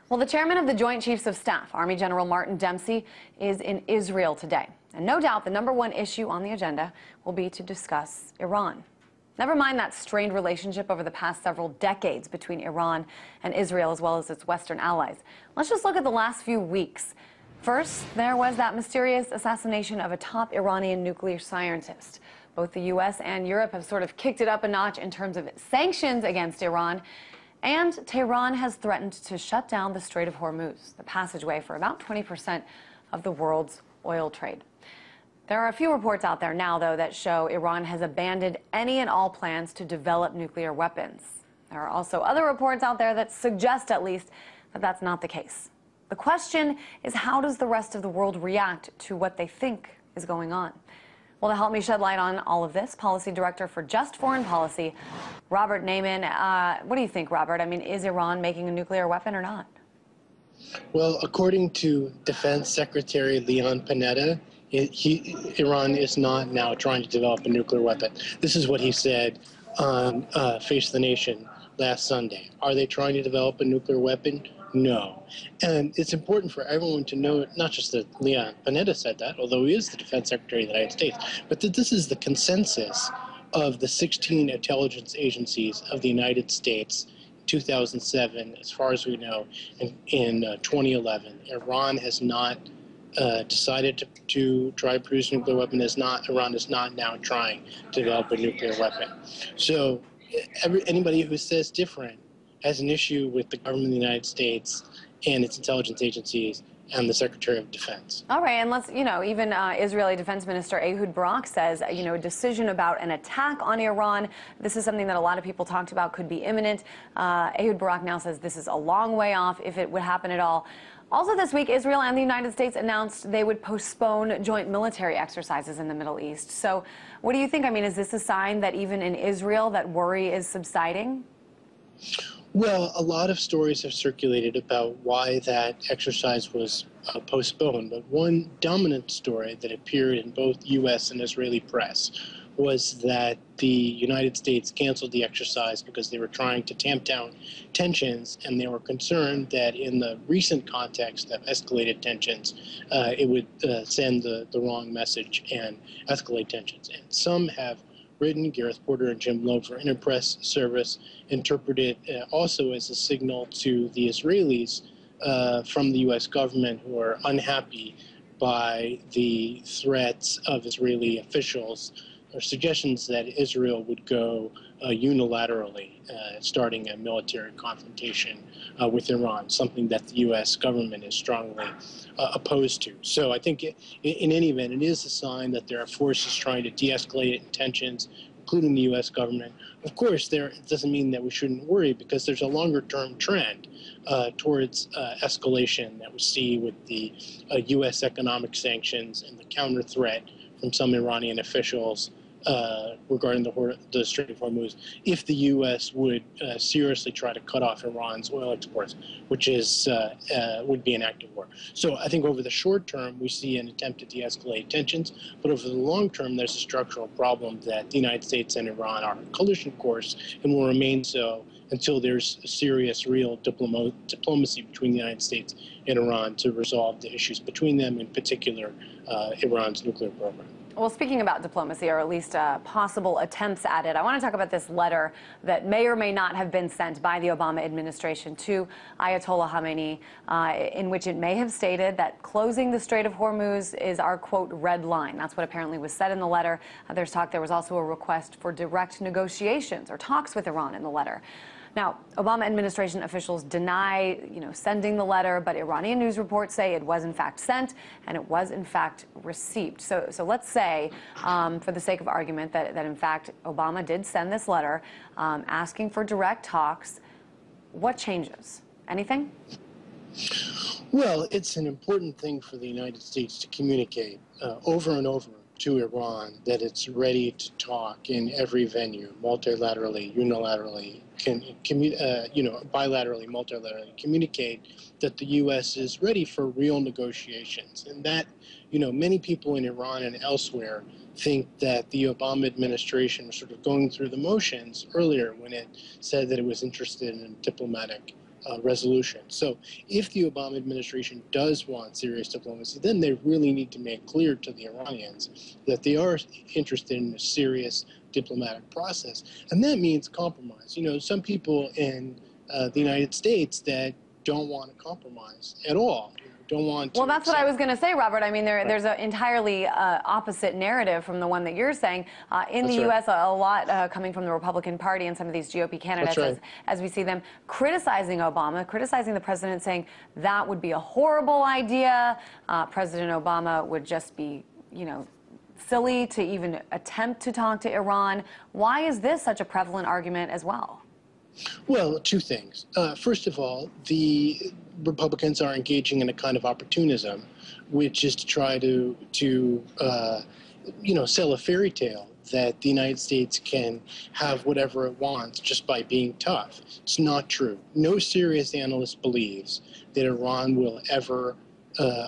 Well, the chairman of the Joint Chiefs of Staff, Army General Martin Dempsey, is in Israel today. And no doubt the #1 issue on the agenda will be to discuss Iran. Never mind that strained relationship over the past several decades between Iran and Israel, as well as its Western allies. Let's just look at the last few weeks. First, there was that mysterious assassination of a top Iranian nuclear scientist. Both the U.S. and Europe have sort of kicked it up a notch in terms of sanctions against Iran. And Tehran has threatened to shut down the Strait of Hormuz, the passageway for about 20% of the world's oil trade. There are a few reports out there now, though, that show Iran has abandoned any and all plans to develop nuclear weapons. There are also other reports out there that suggest, at least, that that's not the case. The question is, how does the rest of the world react to what they think is going on? Well, to help me shed light on all of this, Policy Director for Just Foreign Policy, Robert Naiman. What do you think, Robert? I mean, is Iran making a nuclear weapon or not? Well, according to Defense Secretary Leon Panetta, Iran is not now trying to develop a nuclear weapon. This is what he said on Face the Nation last Sunday. Are they trying to develop a nuclear weapon? No. And it's important for everyone to know, not just that Leon Panetta said that, although he is the Defense Secretary of the United States, but that this is the consensus of the 16 intelligence agencies of the United States in 2007, as far as we know, in 2011. Iran has not decided to try to produce a nuclear weapon. Iran is not now trying to develop a nuclear weapon. So anybody who says different has an issue with the government of the United States and its intelligence agencies and the Secretary of Defense. All right, and let's, even Israeli Defense Minister Ehud Barak says, a decision about an attack on Iran, this is something that a lot of people talked about could be imminent. Ehud Barak now says this is a long way off, if it would happen at all. Also this week, Israel and the United States announced they would postpone joint military exercises in the Middle East. So what do you think? I mean, is this a sign that even in Israel that worry is subsiding? Well, a lot of stories have circulated about why that exercise was postponed, but one dominant story that appeared in both U.S. and Israeli press was that the United States canceled the exercise because they were trying to tamp down tensions, and they were concerned that in the recent context of escalated tensions, it would send the wrong message and escalate tensions. And some have written, Gareth Porter and Jim Loeb for Interpress Service, interpreted also as a signal to the Israelis from the U.S. government who are unhappy by the threats of Israeli officials or suggestions that Israel would go unilaterally, starting a military confrontation with Iran, something that the U.S. government is strongly opposed to. So I think in any event, it is a sign that there are forces trying to de-escalate tensions, including the U.S. government. Of course, it doesn't mean that we shouldn't worry, because there's a longer-term trend towards escalation that we see with the U.S. economic sanctions and the counter-threat from some Iranian officials regarding the Strait of Hormuz, if the U.S. would seriously try to cut off Iran's oil exports, which would be an act of war. So I think over the short term, we see an attempt to de-escalate tensions, but over the long term, there's a structural problem that the United States and Iran are on a collision course and will remain so until there's a serious, real diplomacy between the United States and Iran to resolve the issues between them, in particular, Iran's nuclear program. Well, speaking about diplomacy, or at least possible attempts at it, I want to talk about this letter that may or may not have been sent by the Obama administration to Ayatollah Khamenei, in which it may have stated that closing the Strait of Hormuz is our, quote, red line. That's what apparently was said in the letter. There's talk there was also a request for direct negotiations or talks with Iran in the letter. Now, Obama administration officials deny, sending the letter, but Iranian news reports say it was in fact sent and it was in fact received. So let's say, for the sake of argument, that in fact Obama did send this letter asking for direct talks. What changes? Anything? Well, it's an important thing for the United States to communicate over and over to Iran that it's ready to talk in every venue, multilaterally, unilaterally, bilaterally, multilaterally, communicate that the U.S. is ready for real negotiations. And that, many people in Iran and elsewhere think that the Obama administration was sort of going through the motions earlier when it said that it was interested in diplomatic resolution. So if the Obama administration does want serious diplomacy, then they really need to make clear to the Iranians that they are interested in a serious diplomatic process. And that means compromise. You know, some people in the United States that don't want to compromise at all. Don't want to. Well, that's what I was going to say, Robert. I mean, there's an entirely opposite narrative from the one that you're saying. In the U.S., a lot coming from the Republican Party and some of these GOP candidates, as we see them criticizing Obama, criticizing the president, saying that would be a horrible idea. President Obama would just be, you know, silly to even attempt to talk to Iran. Why is this such a prevalent argument as well? Well, two things. First of all, the Republicans are engaging in a kind of opportunism, which is to try to you know, sell a fairy tale that the United States can have whatever it wants just by being tough. It's not true. No serious analyst believes that Iran will ever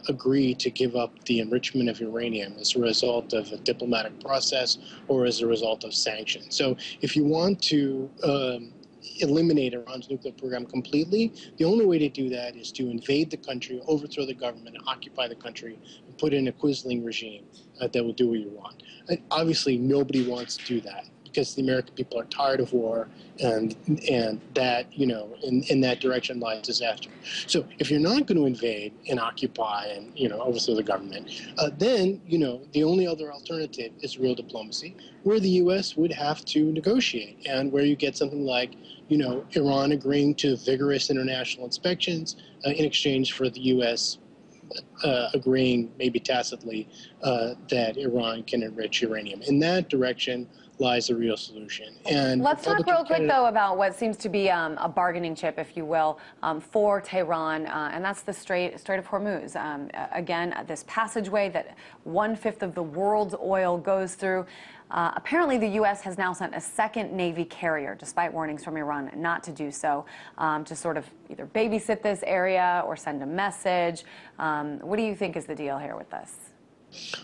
agree to give up the enrichment of uranium as a result of a diplomatic process or as a result of sanctions. So if you want to eliminate Iran's nuclear program completely, the only way to do that is to invade the country, overthrow the government, occupy the country, and put in a quisling regime that will do what you want. And obviously, nobody wants to do that because the American people are tired of war, and that, you know, in that direction lies disaster. So if you're not going to invade and occupy and, you know, overthrow the government, then, you know, the only other alternative is real diplomacy, where the U.S. would have to negotiate, and where you get something like, you know, Iran agreeing to vigorous international inspections in exchange for the U.S. Agreeing, maybe tacitly, that Iran can enrich uranium. In that direction lies a real solution. And let's talk real quick, though, about what seems to be a bargaining chip, if you will, for Tehran, and that's the Strait of Hormuz. Again, this passageway that 1/5 of the world's oil goes through. Apparently, the U.S. has now sent a second Navy carrier, despite warnings from Iran not to do so, to sort of either babysit this area or send a message. What do you think is the deal here with this?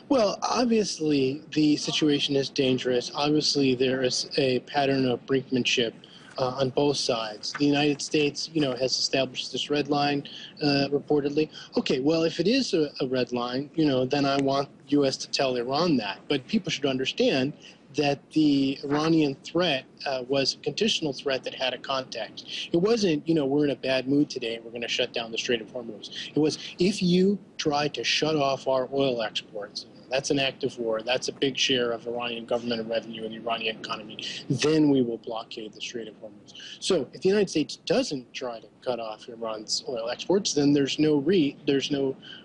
Well, obviously, the situation is dangerous. Obviously, there is a pattern of brinkmanship on both sides. The United States, you know, has established this red line, reportedly. Okay, well, if it is a red line, you know, then I want U.S. to tell Iran that. But people should understand that the Iranian threat was a conditional threat that had a context. It wasn't, you know, we're in a bad mood today and we're going to shut down the Strait of Hormuz. It was, if you try to shut off our oil exports, that's an act of war, that's a big share of Iranian government and revenue in the Iranian economy, then we will blockade the Strait of Hormuz. So if the United States doesn't try to cut off Iran's oil exports, then there's no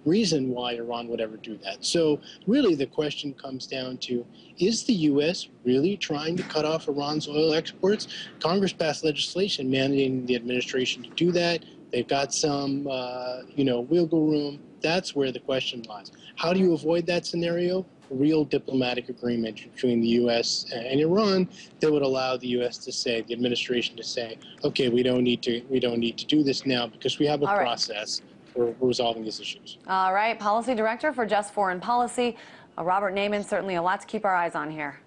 reason why Iran would ever do that. So really the question comes down to, is the U.S. really trying to cut off Iran's oil exports? Congress passed legislation mandating the administration to do that. They've got some, you know, wiggle room. That's where the question lies. How do you avoid that scenario? A real diplomatic agreement between the U.S. and Iran that would allow the U.S. to say, the administration to say, okay, we don't need to do this now because we have a process for resolving these issues. All right, Policy Director for Just Foreign Policy, Robert Naiman. Certainly a lot to keep our eyes on here.